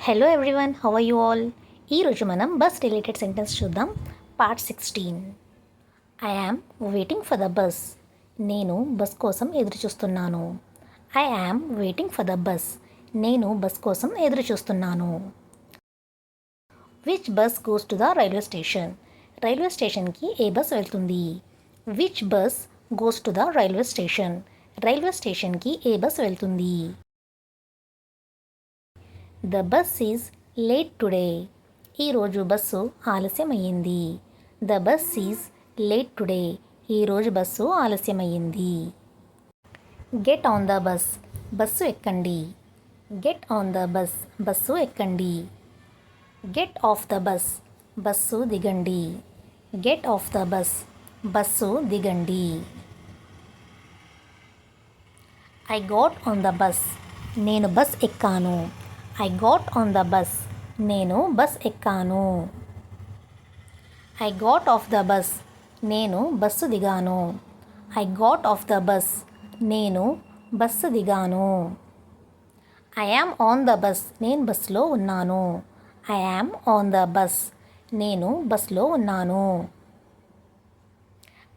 Hello everyone, how are you all? ఈరోజు మనం bus related sentence చూద్దాం. Part 16. I am waiting for the bus. నేను bus కోసం ఎదురు చూస్తున్నాను. I am waiting for the bus. నేను బస్ కోసం ఎదురు చూస్తున్నాను. Which bus goes to the railway station. Railway స్టేషన్కి ఏ బస్ వెళ్తుంది? Which bus goes to the railway station. Railway స్టేషన్కి ఏ బస్ వెళ్తుంది? The bus is late today. ఈరోజు బస్సు ఆలస్యమయ్యింది. The bus is late today. ఈరోజు బస్సు ఆలస్యమయ్యింది. Get on the bus. Bus ఎక్కండి. Get on the bus. Bus ఎక్కండి. Get off the bus. Bus దిగండి. Get off the bus. Bus దిగండి. I got on the bus. నేను bus ఎక్కాను. I got on the bus. నేను bus ఎక్కాను. I got off the bus. నేను bus దిగాను. I got off the bus. నేను bus దిగాను. I am on the bus. నేను బస్సులో ఉన్నాను. I am on the bus. నేను బస్సులో ఉన్నాను.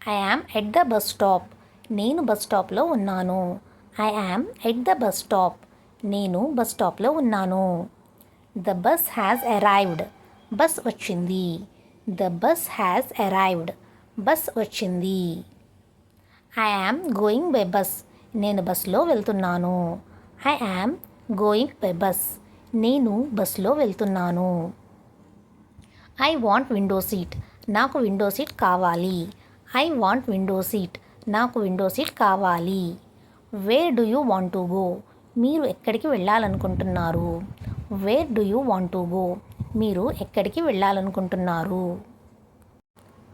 I am at the bus stop. నేను బస్ స్టాప్లో ఉన్నాను. I am at the bus stop. నేను బస్ స్టాప్లో ఉన్నాను. The bus has arrived. Bus వచ్చింది. The bus has arrived. Bus వచ్చింది. I am going by bus. నేను బస్లో వెళ్తున్నాను. I am going by bus. నేను బస్లో వెళ్తున్నాను. I want window seat. నాకు విండో సీట్ కావాలి. I want window seat. నాకు విండో సీట్ కావాలి. Where do you want to go. మీరు ఎక్కడికి వెళ్ళాలనుకుంటున్నారు? Where do you want to go. మీరు ఎక్కడికి వెళ్ళాలనుకుంటున్నారు?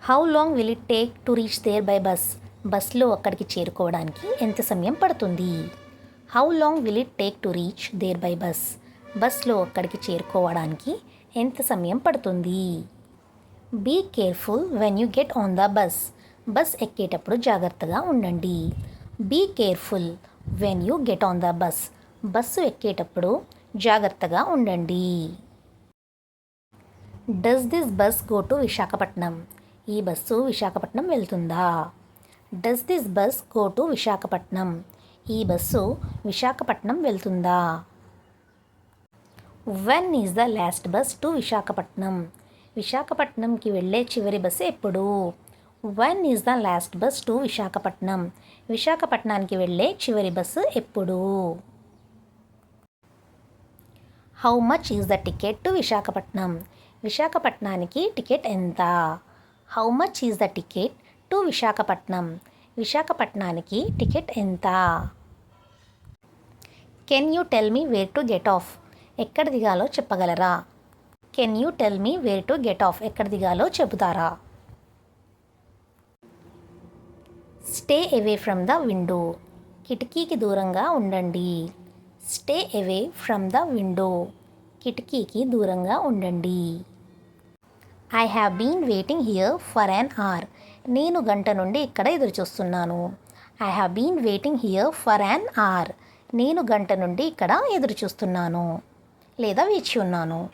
How long will it take to reach there by bus. బస్లో అక్కడికి చేరుకోవడానికి ఎంత సమయం పడుతుంది? How long will it take to reach there by bus. బస్లో అక్కడికి చేరుకోవడానికి ఎంత సమయం పడుతుంది? Be careful when you get on the bus. Bus ఎక్కేటప్పుడు జాగ్రత్తగా ఉండండి. Be careful when you get on the bus. Bus ఎక్కేటప్పుడు జాగ్రత్తగా ఉండండి. Does this bus go to Visakhapatnam. ఈ బస్సు విశాఖపట్నం వెళ్తుందా? Does this bus go to Visakhapatnam. ఈ బస్సు విశాఖపట్నం వెళ్తుందా? When is the last bus to Visakhapatnam. విశాఖపట్నంకి వెళ్ళే చివరి బస్సు ఎప్పుడు? When is the last bus to Visakhapatnam. విశాఖపట్నానికి వెళ్ళే చివరి బస్సు ఎప్పుడు? How much is the ticket to Visakhapatnam. విశాఖపట్నానికి టికెట్ ఎంత? How much is the ticket to Visakhapatnam. విశాఖపట్నానికి టికెట్ ఎంత? Can you tell me where to get off. ఎక్కడ దిగాలో చెప్పగలరా? Can you tell me where to get off. ఎక్కడ దిగాలో చెబుతారా? Stay away from the window. కిటికీకి దూరంగా ఉండండి. Stay away from the window. కిటికీకి దూరంగా ఉండండి. I have been waiting here for an hour. నేను గంట నుండి ఇక్కడ ఎదురు చూస్తున్నాను. I have been waiting here for an hour. నేను గంట నుండి ఇక్కడ ఎదురు చూస్తున్నాను లేదా వేచి ఉన్నాను.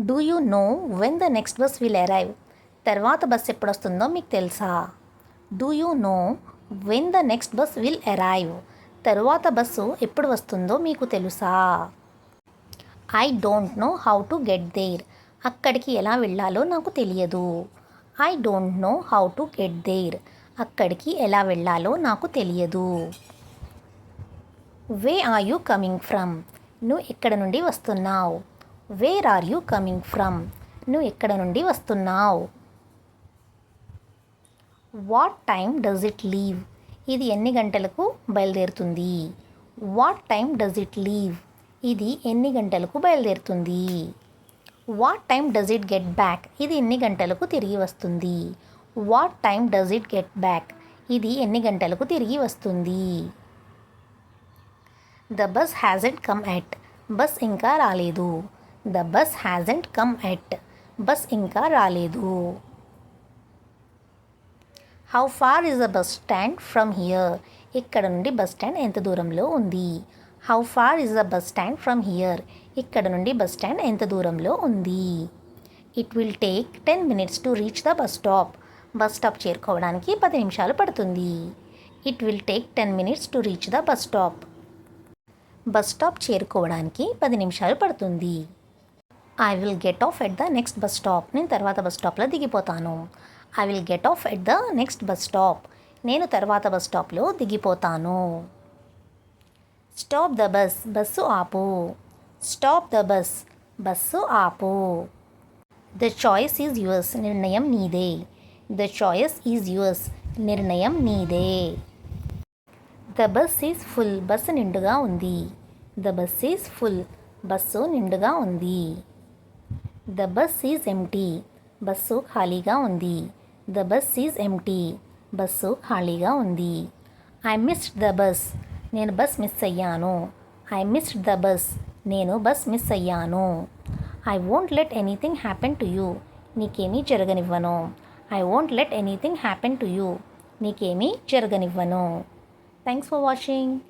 Do you know when the next bus will arrive. తర్వాత బస్ ఎప్పుడు వస్తుందో మీకు తెలుసా? Do you know when the next bus will arrive. తరువాత బస్సు ఎప్పుడు వస్తుందో మీకు తెలుసా? I don't know how to get there. అక్కడికి ఎలా వెళ్ళాలో నాకు తెలియదు. I don't know how to get there. అక్కడికి ఎలా వెళ్ళాలో నాకు తెలియదు. Where are you coming from. నువ్వు ఎక్కడ నుండి వస్తున్నావు? Where are you coming from. నువ్వు ఎక్కడ నుండి వస్తున్నావు? What time does it leave. ఇది ఎన్ని గంటలకు బయలుదేరుతుంది? What time does it leave. ఇది ఎన్ని గంటలకు బయలుదేరుతుంది? What time does it get back. ఇది ఎన్ని గంటలకు తిరిగి వస్తుంది? What time does it get back. ఇది ఎన్ని గంటలకు తిరిగి వస్తుంది? The bus hasn't come yet. Bus ఇంకా రాలేదు. The bus hasn't come yet. Bus ఇంకా రాలేదు. How far is the bus stand from here. ఇక్కడ నుండి బస్ స్టాండ్ ఎంత దూరంలో ఉంది? How far is the bus stand from here? ఇక్కడ నుండి బస్ స్టాండ్ ఎంత దూరంలో ఉంది? It will take 10 minutes to reach the bus stop. Bus stop చేరుకోవడానికి 10 నిమిషాలు పడుతుంది. It will take 10 minutes to reach the bus stop. Bus stop చేరుకోవడానికి 10 నిమిషాలు పడుతుంది. I will get off at the next bus stop. నేను తర్వాత bus స్టాప్లో దిగిపోతాను. I will get off at the next bus stop. నేను తర్వాత బస్ స్టాప్లో దిగిపోతాను. Stop the bus. బస్సు ఆపు. Stop the bus. బస్సు ఆపు. The choice is yours. నిర్ణయం నీదే. The choice is yours. నిర్ణయం నీదే. The bus is full. Bus నిండుగా ఉంది. The bus is full. Bus నిండుగా ఉంది. The bus is empty. Bus ఖాళీగా ఉంది. The bus is empty. Bus ఖాళీగా ఉంది. I missed the bus. నేను బస్ మిస్ అయ్యాను. I missed the bus. నేను బస్ మిస్ అయ్యాను. I won't let anything happen to you. నీకేమీ జరగనివ్వను. I won't let anything happen to you. నీకేమీ జరగనివ్వను. Thanks for watching.